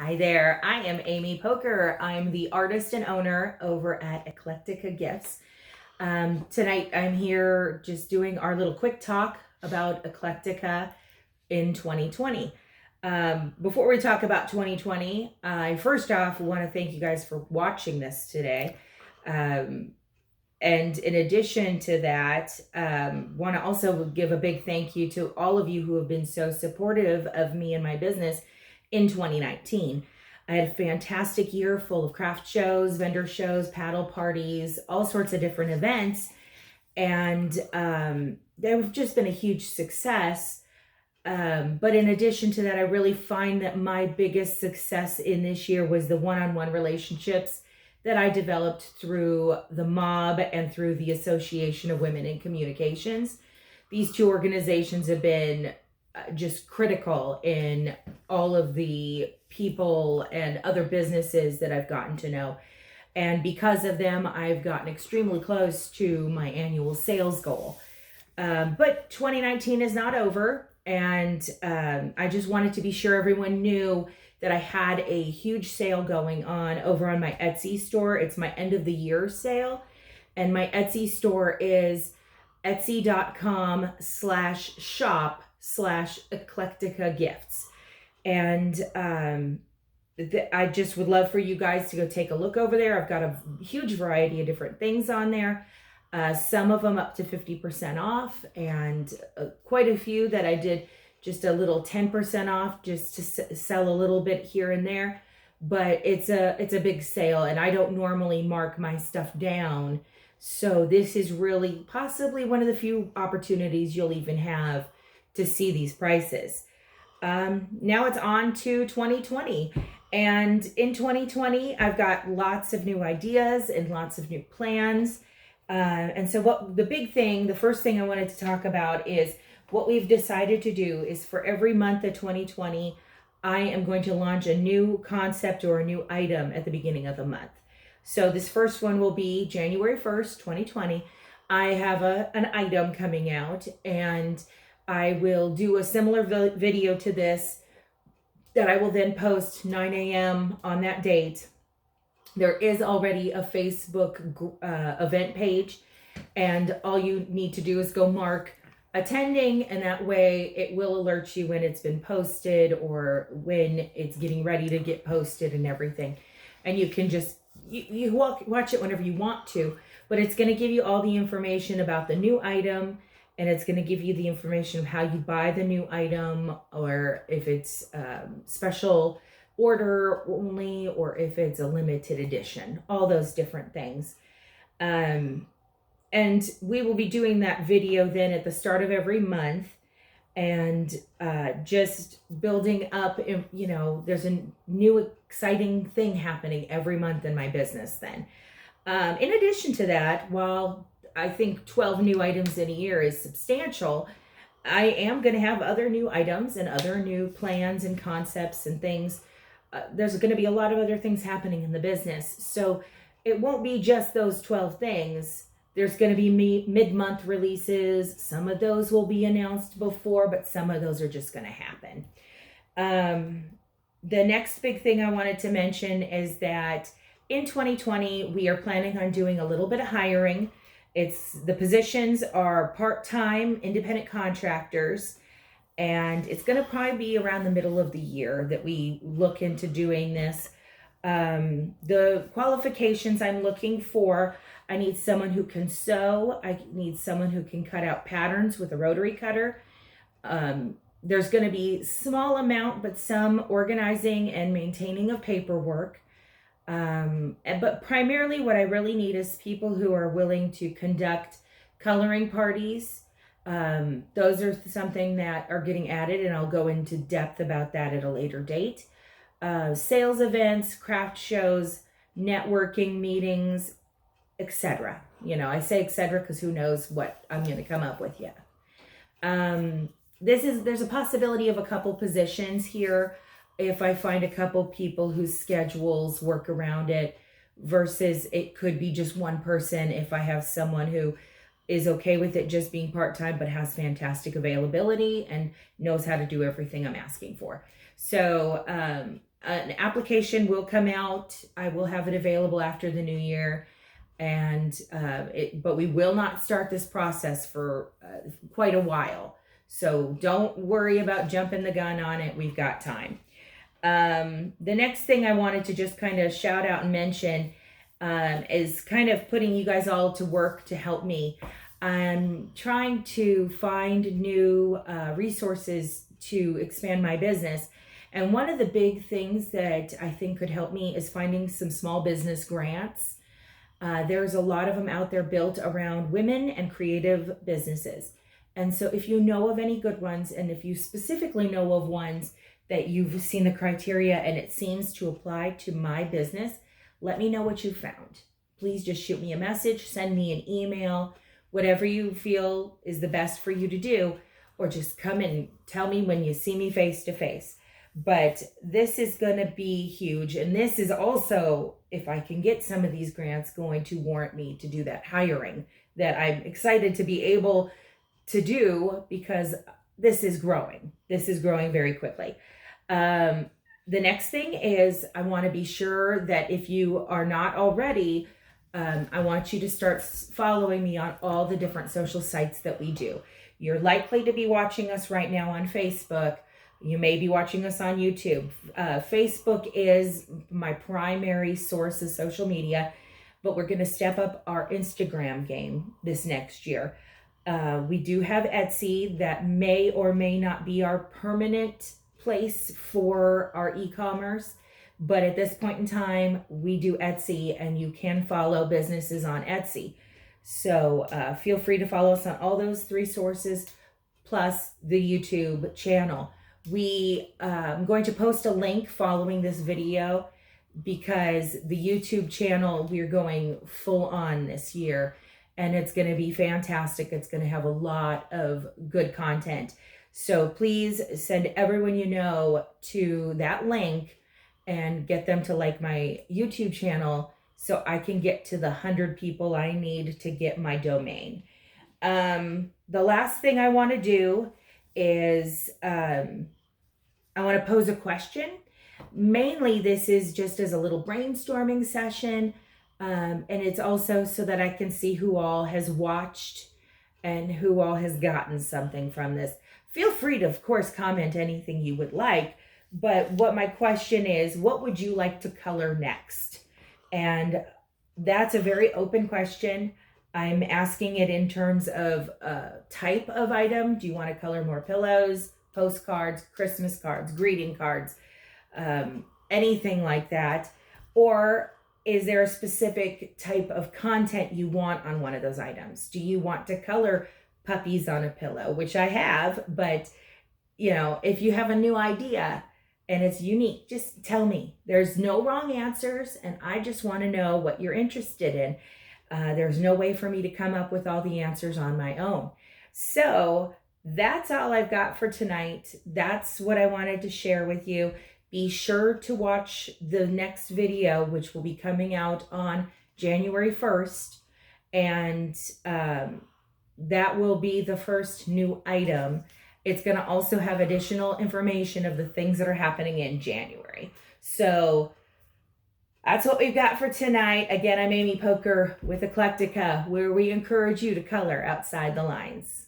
Hi there, I am Amy Poker. I'm the artist and owner over at Eclectica Gifts. Tonight I'm here just doing our little quick talk about Eclectica in 2020. Before we talk about 2020, I first off want to thank you guys for watching this today. And in addition to that, want to also give a big thank you to all of you who have been so supportive of me and my business in 2019. I had a fantastic year full of craft shows, vendor shows, paddle parties, all sorts of different events. And they've just been a huge success. But in addition to that, I really find that my biggest success in this year was the one-on-one relationships that I developed through the MOB and through the Association of Women in Communications. These two organizations have been just critical in all of the people and other businesses that I've gotten to know. And because of them, I've gotten extremely close to my annual sales goal. But 2019 is not over. And I just wanted to be sure everyone knew that I had a huge sale going on over on my Etsy store. It's my end of the year sale. And my Etsy store is etsy.com/shop/Eclectica Gifts. And I just would love for you guys to go take a look over there. I've got a huge variety of different things on there. Some of them up to 50% off, and quite a few that I did just a little 10% off just to sell a little bit here and there. But it's a big sale, and I don't normally mark my stuff down. So this is really possibly one of the few opportunities you'll even have to see these prices. Now it's on to 2020. And in 2020, I've got lots of new ideas and lots of new plans. And so the first thing I wanted to talk about is what we've decided to do is for every month of 2020, I am going to launch a new concept or a new item at the beginning of the month. So this first one will be January 1st, 2020. I have an item coming out, and I will do a similar video to this that I will then post 9 a.m. on that date. There is already a Facebook event page, and all you need to do is go mark attending, and that way it will alert you when it's been posted or when it's getting ready to get posted and everything. And you can just you watch it whenever you want to, but it's going to give you all the information about the new item, and it's going to give you the information of how you buy the new item, or if it's special order only, or if it's a limited edition, all those different things. And we will be doing that video then at the start of every month, and just building up, there's a new exciting thing happening every month in my business then. In addition to that, while I think 12 new items in a year is substantial, I am going to have other new items and other new plans and concepts and things. There's going to be a lot of other things happening in the business. So it won't be just those 12 things. There's going to be mid-month releases. Some of those will be announced before, but some of those are just going to happen. The next big thing I wanted to mention is that in 2020, we are planning on doing a little bit of hiring. The positions are part-time independent contractors, and it's going to probably be around the middle of the year that we look into doing this. The qualifications I'm looking for: I need someone who can sew. I need someone who can cut out patterns with a rotary cutter. There's going to be small amount, but some organizing and maintaining of paperwork. But primarily what I really need is people who are willing to conduct coloring parties. Those are something that are getting added, and I'll go into depth about that at a later date. Sales events, craft shows, networking meetings, etc. I say etc. because who knows what I'm going to come up with yet. There's a possibility of a couple positions here if I find a couple people whose schedules work around it, versus it could be just one person if I have someone who is okay with it just being part-time, but has fantastic availability and knows how to do everything I'm asking for. So an application will come out. I will have it available after the new year. And but we will not start this process for quite a while. So don't worry about jumping the gun on it. We've got time. The next thing I wanted to just kind of shout out and mention is kind of putting you guys all to work to help me. I'm trying to find new resources to expand my business. And one of the big things that I think could help me is finding some small business grants. There's a lot of them out there built around women and creative businesses. And so if you know of any good ones, and if you specifically know of ones that you've seen the criteria and it seems to apply to my business, let me know what you found. Please just shoot me a message, send me an email, whatever you feel is the best for you to do, or just come and tell me when you see me face to face. But this is going to be huge. And this is also, if I can get some of these grants, going to warrant me to do that hiring that I'm excited to be able to do, because this is growing. This is growing very quickly. The next thing is I want to be sure that if you are not already, I want you to start following me on all the different social sites that we do. You're likely to be watching us right now on Facebook. You may be watching us on YouTube. Facebook is my primary source of social media, but we're going to step up our Instagram game this next year. We do have Etsy that may or may not be our permanent place for our e-commerce, but at this point in time, we do Etsy, and you can follow businesses on Etsy. So feel free to follow us on all those three sources, plus the YouTube channel. I'm going to post a link following this video, because the YouTube channel, we're going full on this year, and it's going to be fantastic. It's going to have a lot of good content. So please send everyone you know to that link and get them to like my YouTube channel so I can get to the 100 people I need to get my domain. The last thing I want to do is I want to pose a question. Mainly this is just as a little brainstorming session, and it's also so that I can see who all has watched and who all has gotten something from this. Feel free to, of course, comment anything you would like, but what my question is, what would you like to color next? And that's a very open question. I'm asking it in terms of type of item. Do you want to color more pillows, postcards, Christmas cards, greeting cards, anything like that? Or is there a specific type of content you want on one of those items? Do you want to color puppies on a pillow, which I have, but if you have a new idea and it's unique, just tell me. There's no wrong answers, and I just want to know what you're interested in. There's no way for me to come up with all the answers on my own. So that's all I've got for tonight. That's what I wanted to share with you. Be sure to watch the next video, which will be coming out on January 1st. And that will be the first new item. It's going to also have additional information of the things that are happening in January. So that's what we've got for tonight. Again, I'm Amy Poker with Eclectica, where we encourage you to color outside the lines.